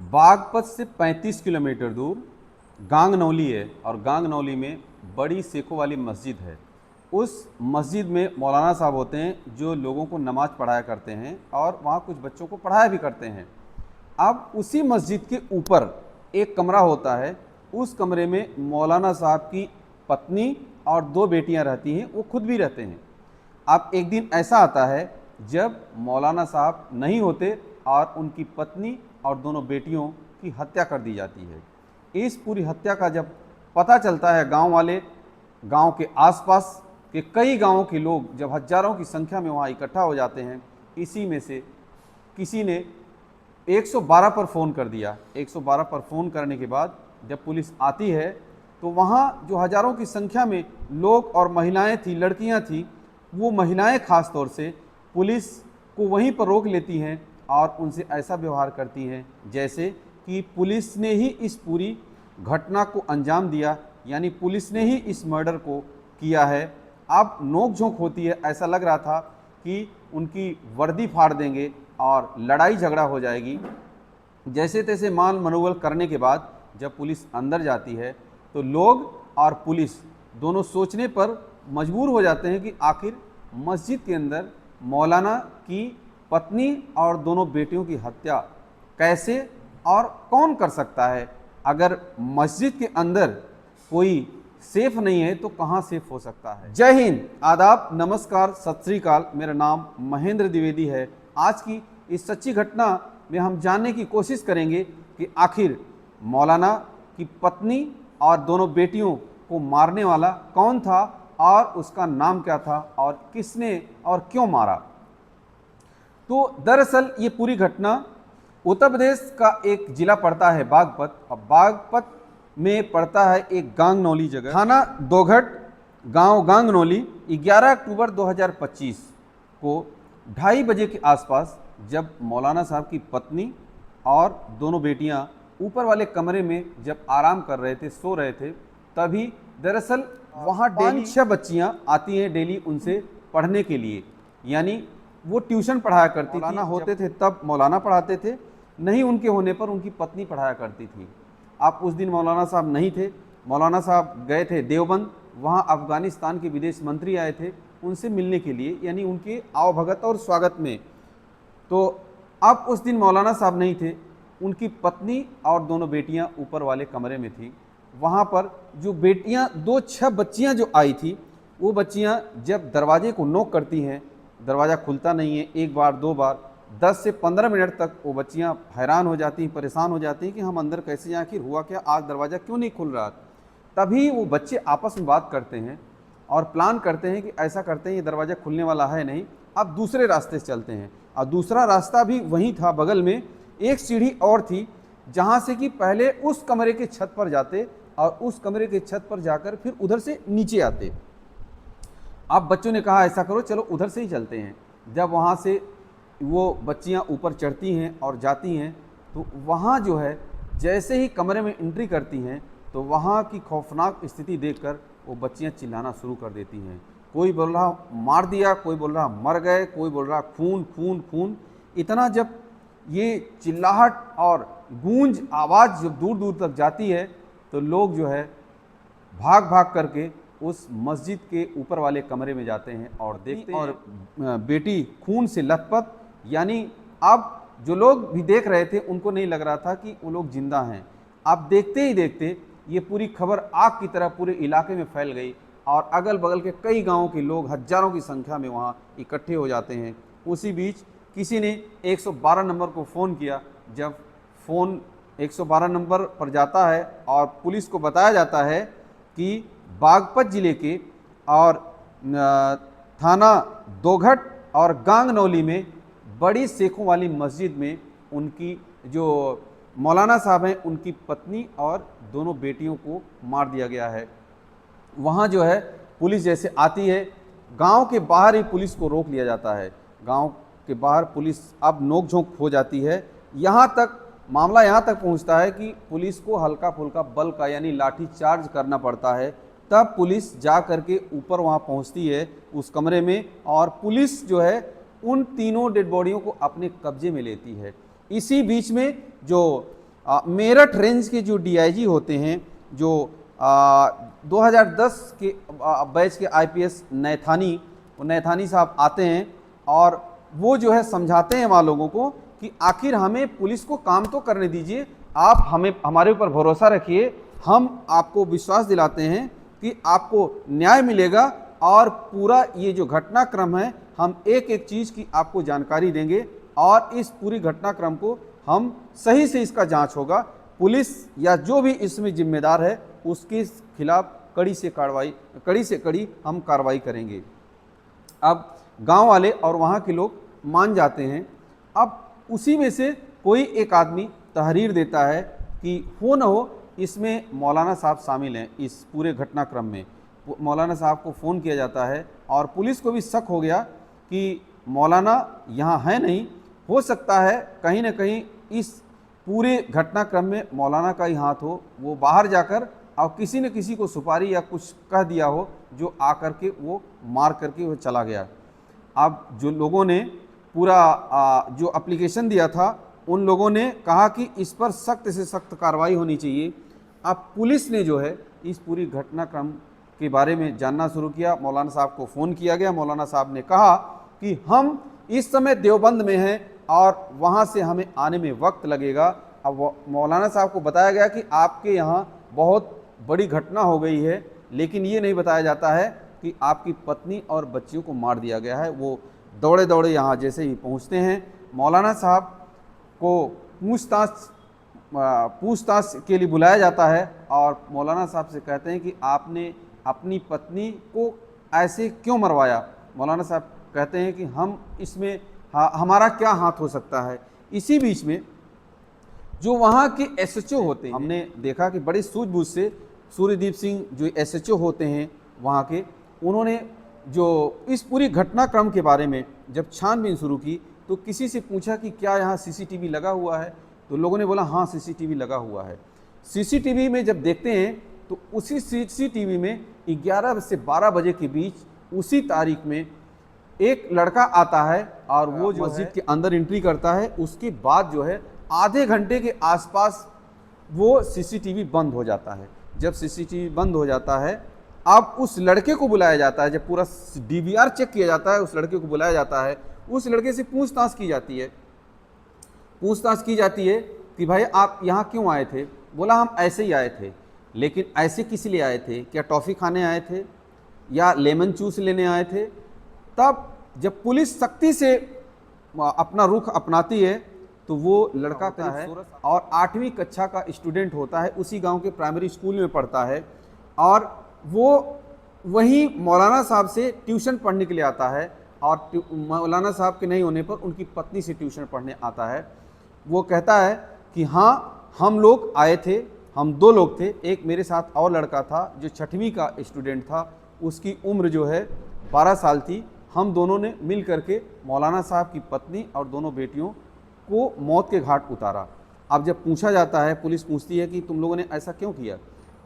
बागपत से 35 किलोमीटर दूर गांगनौली है और गांगनौली में बड़ी सेखों वाली मस्जिद है। उस मस्जिद में मौलाना साहब होते हैं जो लोगों को नमाज़ पढ़ाया करते हैं और वहाँ कुछ बच्चों को पढ़ाया भी करते हैं। अब उसी मस्जिद के ऊपर एक कमरा होता है, उस कमरे में मौलाना साहब की पत्नी और 2 बेटियां रहती हैं, वो खुद भी रहते हैं। अब एक दिन ऐसा आता है जब मौलाना साहब नहीं होते और उनकी पत्नी और दोनों बेटियों की हत्या कर दी जाती है। इस पूरी हत्या का जब पता चलता है, गांव वाले, गांव के आसपास के कई गांवों के लोग जब हजारों की संख्या में वहां इकट्ठा हो जाते हैं, इसी में से किसी ने 112 पर फ़ोन कर दिया। 112 पर फ़ोन करने के बाद जब पुलिस आती है तो वहाँ जो हज़ारों की संख्या में लोग और महिलाएं थी, लड़कियां थी, वो महिलाएं ख़ास तौर से पुलिस को वहीं पर रोक लेती हैं और उनसे ऐसा व्यवहार करती हैं जैसे कि पुलिस ने ही इस पूरी घटना को अंजाम दिया, यानी पुलिस ने ही इस मर्डर को किया है। अब नोक-झोंक होती है, ऐसा लग रहा था कि उनकी वर्दी फाड़ देंगे और लड़ाई झगड़ा हो जाएगी। जैसे तैसे मान मनोबल करने के बाद जब पुलिस अंदर जाती है तो लोग और पुलिस दोनों सोचने पर मजबूर हो जाते हैं कि आखिर मस्जिद के अंदर मौलाना की पत्नी और दोनों बेटियों की हत्या कैसे और कौन कर सकता है। अगर मस्जिद के अंदर कोई सेफ नहीं है तो कहाँ सेफ हो सकता है। जय हिंद, आदाब, नमस्कार, सत श्री अकाल। मेरा नाम महेंद्र द्विवेदी है। आज की इस सच्ची घटना में हम जानने की कोशिश करेंगे कि आखिर मौलाना की पत्नी और दोनों बेटियों को मारने वाला कौन था और उसका नाम क्या था और किसने और क्यों मारा। तो दरअसल ये पूरी घटना उत्तर प्रदेश का एक जिला पड़ता है बागपत, और बागपत में पड़ता है एक गांगनौली जगह, थाना दोघट, गांव गांगनौली। 11 अक्टूबर 2025 को 2:30 बजे के आसपास जब मौलाना साहब की पत्नी और दोनों बेटियां ऊपर वाले कमरे में जब आराम कर रहे थे, सो रहे थे, तभी दरअसल वहाँ डेली 6 बच्चियाँ आती हैं डेली उनसे पढ़ने के लिए, यानी वो ट्यूशन पढ़ाया करती थी। मौलाना होते थे तब मौलाना पढ़ाते थे, नहीं उनके होने पर उनकी पत्नी पढ़ाया करती थी। आप उस दिन मौलाना साहब नहीं थे, मौलाना साहब गए थे देवबंद, वहाँ अफ़गानिस्तान के विदेश मंत्री आए थे उनसे मिलने के लिए, यानी उनके आवभगत और स्वागत में। तो अब उस दिन मौलाना साहब नहीं थे, उनकी पत्नी और दोनों बेटियां ऊपर वाले कमरे में थी। वहाँ पर जो बेटियां 6 बच्चियां जो आई थी, वो बच्चियां जब दरवाजे को नॉक करती हैं, दरवाज़ा खुलता नहीं है। एक बार, 2 बार, 10 से 15 मिनट तक वो बच्चियां हैरान हो जाती हैं, परेशान हो जाती हैं कि हम अंदर कैसे जाएं, आखिर हुआ क्या, आज दरवाज़ा क्यों नहीं खुल रहा। तभी वो बच्चे आपस में बात करते हैं और प्लान करते हैं कि ऐसा करते हैं, ये दरवाज़ा खुलने वाला है नहीं, अब दूसरे रास्ते से चलते हैं। और दूसरा रास्ता भी वहीं था, बगल में एक सीढ़ी और थी जहाँ से कि पहले उस कमरे के छत पर जाते और उस कमरे के छत पर जाकर फिर उधर से नीचे आते। अब बच्चों ने कहा ऐसा करो, चलो उधर से ही चलते हैं। जब वहाँ से वो बच्चियाँ ऊपर चढ़ती हैं और जाती हैं तो वहाँ जो है, जैसे ही कमरे में एंट्री करती हैं तो वहाँ की खौफनाक स्थिति देखकर वो बच्चियाँ चिल्लाना शुरू कर देती हैं। कोई बोल रहा मार दिया, कोई बोल रहा मर गए, कोई बोल रहा खून खून खून। इतना जब ये चिल्लाहट और गूंज आवाज़ जब दूर दूर तक जाती है तो लोग जो है भाग भाग करके उस मस्जिद के ऊपर वाले कमरे में जाते हैं और देखते हैं, और बेटी खून से लथपथ, यानी अब जो लोग भी देख रहे थे उनको नहीं लग रहा था कि वो लोग जिंदा हैं। अब देखते ही देखते ये पूरी खबर आग की तरह पूरे इलाके में फैल गई और अगल बगल के कई गांवों के लोग हजारों की संख्या में वहाँ इकट्ठे हो जाते हैं। उसी बीच किसी ने 112 नंबर को फ़ोन किया। जब फ़ोन 112 नंबर पर जाता है और पुलिस को बताया जाता है कि बागपत ज़िले के और थाना दोघट और गांगनौली में बड़ी सेखों वाली मस्जिद में उनकी जो मौलाना साहब हैं, उनकी पत्नी और दोनों बेटियों को मार दिया गया है। वहाँ जो है पुलिस जैसे आती है, गांव के बाहर ही पुलिस को रोक लिया जाता है। गांव के बाहर पुलिस अब नोक-झोंक हो जाती है। यहाँ तक मामला यहाँ तक पहुँचता है कि पुलिस को हल्का फुल्का बल का, यानी लाठी चार्ज करना पड़ता है। तब पुलिस जा करके ऊपर वहाँ पहुँचती है उस कमरे में, और पुलिस जो है उन तीनों डेड बॉडियों को अपने कब्जे में लेती है। इसी बीच में जो मेरठ रेंज के जो डीआईजी होते हैं, जो 2010 के बैच के आईपीएस नैथानी, वो नैथानी साहब आते हैं और वो जो है समझाते हैं वहाँ लोगों को कि आखिर हमें पुलिस को काम तो करने दीजिए, आप हमें हमारे ऊपर भरोसा रखिए, हम आपको विश्वास दिलाते हैं कि आपको न्याय मिलेगा और पूरा ये जो घटनाक्रम है हम एक एक चीज़ की आपको जानकारी देंगे और इस पूरी घटनाक्रम को हम सही से इसका जांच होगा, पुलिस या जो भी इसमें जिम्मेदार है उसके खिलाफ कड़ी से कड़ी हम कार्रवाई करेंगे। अब गांव वाले और वहाँ के लोग मान जाते हैं। अब उसी में से कोई एक आदमी तहरीर देता है कि हो न हो इसमें मौलाना साहब शामिल हैं इस पूरे घटनाक्रम में। मौलाना साहब को फ़ोन किया जाता है और पुलिस को भी शक हो गया कि मौलाना यहाँ है नहीं, हो सकता है कहीं ना कहीं इस पूरे घटनाक्रम में मौलाना का ही हाथ हो, वो बाहर जाकर और किसी न किसी को सुपारी या कुछ कह दिया हो जो आकर के वो मार करके वो चला गया। अब जो लोगों ने पूरा जो एप्लीकेशन दिया था उन लोगों ने कहा कि इस पर सख्त से सख्त कार्रवाई होनी चाहिए। अब पुलिस ने जो है इस पूरी घटनाक्रम के बारे में जानना शुरू किया। मौलाना साहब को फ़ोन किया गया। मौलाना साहब ने कहा कि हम इस समय देवबंद में हैं और वहाँ से हमें आने में वक्त लगेगा। अब मौलाना साहब को बताया गया कि आपके यहाँ बहुत बड़ी घटना हो गई है, लेकिन ये नहीं बताया जाता है कि आपकी पत्नी और बच्चियों को मार दिया गया है। वो दौड़े दौड़े यहाँ जैसे ही पहुँचते हैं, मौलाना साहब को पूछताछ के लिए बुलाया जाता है और मौलाना साहब से कहते हैं कि आपने अपनी पत्नी को ऐसे क्यों मरवाया। मौलाना साहब कहते हैं कि हम इसमें हमारा क्या हाथ हो सकता है। इसी बीच में जो वहाँ के एसएचओ होते हैं, हमने देखा कि बड़ी सूझबूझ से सूर्यदीप सिंह जो एसएचओ होते हैं वहाँ के, उन्होंने जो इस पूरी घटनाक्रम के बारे में जब छानबीन शुरू की तो किसी से पूछा कि क्या यहाँ सीसीटीवी लगा हुआ है, तो लोगों ने बोला हाँ सीसीटीवी लगा हुआ है। सीसीटीवी में जब देखते हैं तो उसी सीसीटीवी में 11 से 12 बजे के बीच उसी तारीख में एक लड़का आता है और वो जो मस्जिद के अंदर एंट्री करता है। उसके बाद जो है आधे घंटे के आसपास वो सीसीटीवी बंद हो जाता है। जब सीसीटीवी बंद हो जाता है, अब उस लड़के को बुलाया जाता है। जब पूरा डीवीआर चेक किया जाता है, उस लड़के को बुलाया जाता है। उस लड़के से पूछताछ की जाती है। पूछताछ की जाती है कि भाई आप यहाँ क्यों आए थे। बोला हम ऐसे ही आए थे। लेकिन ऐसे किस लिए आए थे? क्या टॉफ़ी खाने आए थे या लेमन जूस लेने आए थे? तब जब पुलिस सख्ती से अपना रुख अपनाती है तो वो लड़का का है और 8वीं कक्षा का स्टूडेंट होता है, उसी गांव के प्राइमरी स्कूल में पढ़ता है और वो वहीं मौलाना साहब से ट्यूशन पढ़ने के लिए आता है और मौलाना साहब के नहीं होने पर उनकी पत्नी से ट्यूशन पढ़ने आता है। वो कहता है कि हाँ हम लोग आए थे, हम 2 लोग थे, एक मेरे साथ और लड़का था जो 6वीं का स्टूडेंट था, उसकी उम्र जो है 12 साल थी। हम दोनों ने मिल करके मौलाना साहब की पत्नी और दोनों बेटियों को मौत के घाट उतारा। अब जब पूछा जाता है, पुलिस पूछती है कि तुम लोगों ने ऐसा क्यों किया,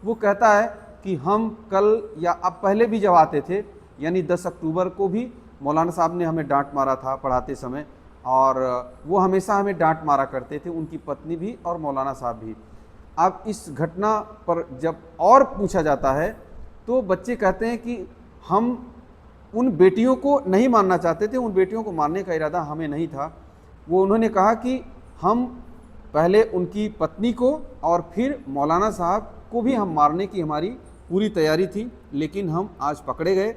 वो कहता है कि हम कल या अब पहले भी जब आते थे, यानी 10 अक्टूबर को भी मौलाना साहब ने हमें डांट मारा था पढ़ाते समय और वो हमेशा हमें डांट मारा करते थे, उनकी पत्नी भी और मौलाना साहब भी। अब इस घटना पर जब और पूछा जाता है तो बच्चे कहते हैं कि हम उन बेटियों को नहीं मारना चाहते थे, उन बेटियों को मारने का इरादा हमें नहीं था। वो उन्होंने कहा कि हम पहले उनकी पत्नी को और फिर मौलाना साहब को भी हम मारने की हमारी पूरी तैयारी थी, लेकिन हम आज पकड़े गए।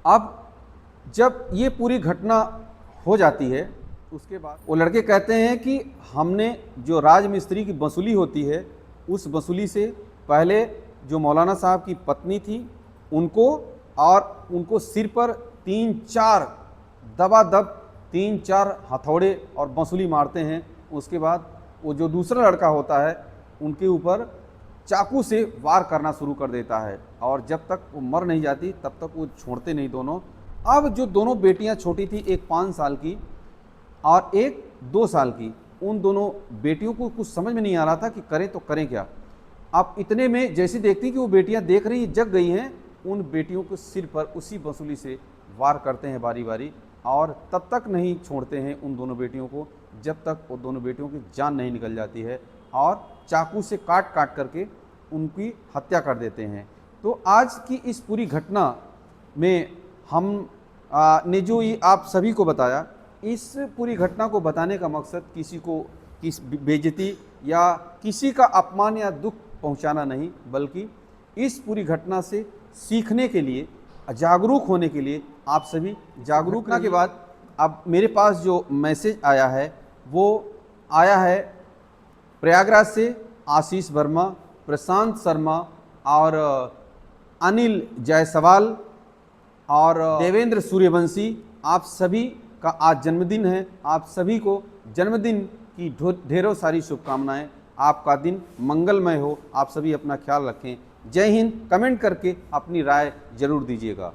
अब जब ये पूरी घटना हो जाती है उसके बाद वो लड़के कहते हैं कि हमने जो राजमिस्त्री की वसूली होती है उस वसूली से पहले जो मौलाना साहब की पत्नी थी उनको सिर पर 3-4 दबादब 3-4 हथौड़े और वसूली मारते हैं। उसके बाद वो जो दूसरा लड़का होता है उनके ऊपर चाकू से वार करना शुरू कर देता है और जब तक वो मर नहीं जाती तब तक वो छोड़ते नहीं दोनों। अब जो दोनों बेटियां छोटी थी, एक 5 साल की और एक 2 साल की, उन दोनों बेटियों को कुछ समझ में नहीं आ रहा था कि करें तो करें क्या। अब इतने में जैसे देखती कि वो बेटियां देख रही जग गई हैं, उन बेटियों को सिर पर उसी वसूली से वार करते हैं बारी बारी और तब तक नहीं छोड़ते हैं उन दोनों बेटियों को जब तक वो दोनों बेटियों की जान नहीं निकल जाती है और चाकू से काट काट करके उनकी हत्या कर देते हैं। तो आज की इस पूरी घटना में हम ने जो ये आप सभी को बताया, इस पूरी घटना को बताने का मकसद किसी को किस बेइज्जती या किसी का अपमान या दुख पहुंचाना नहीं, बल्कि इस पूरी घटना से सीखने के लिए, जागरूक होने के लिए आप सभी जागरूक होने के बाद अब मेरे पास जो मैसेज आया है वो आया है प्रयागराज से आशीष वर्मा, प्रशांत शर्मा और अनिल जायसवाल और देवेंद्र सूर्यवंशी। आप सभी का आज जन्मदिन है। आप सभी को जन्मदिन की ढेरों सारी शुभकामनाएं। आपका दिन मंगलमय हो। आप सभी अपना ख्याल रखें। जय हिंद। कमेंट करके अपनी राय जरूर दीजिएगा।